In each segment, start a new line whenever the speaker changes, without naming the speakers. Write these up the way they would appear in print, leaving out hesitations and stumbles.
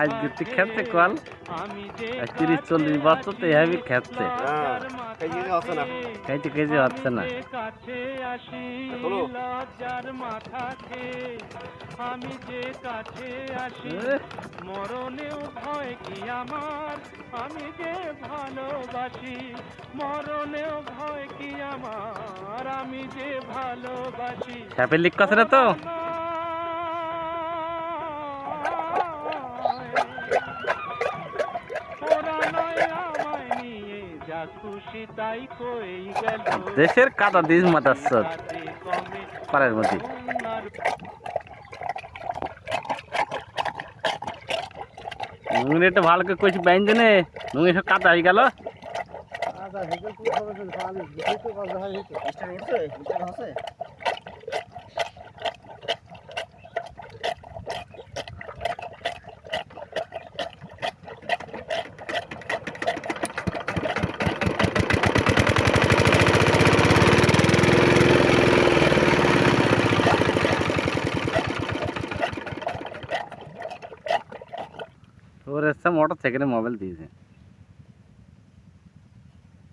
আজকে খেতে কল 30-40 বছর তো এভাবে খেতে খাইতে কেজি হচ্ছে না। আমি যে কাছে আসি মরণেও ভয় কি আমার, আমি যে ভালোবাসি মরণেও ভয় কি আমার, আমি যে ভালোবাসি। সাপের লিক কথা তো দেশের কাদা দিস মাতাচ্ছ পাড়ের মধ্যে। নুঙ্গি একটু ভালো করে কইছি বাইন দেনে নুঙ্গি সব কাদা হয়ে গেল। ওর এসে মোটর সাইকেলে মোবাইল দিয়েছে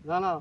জানো।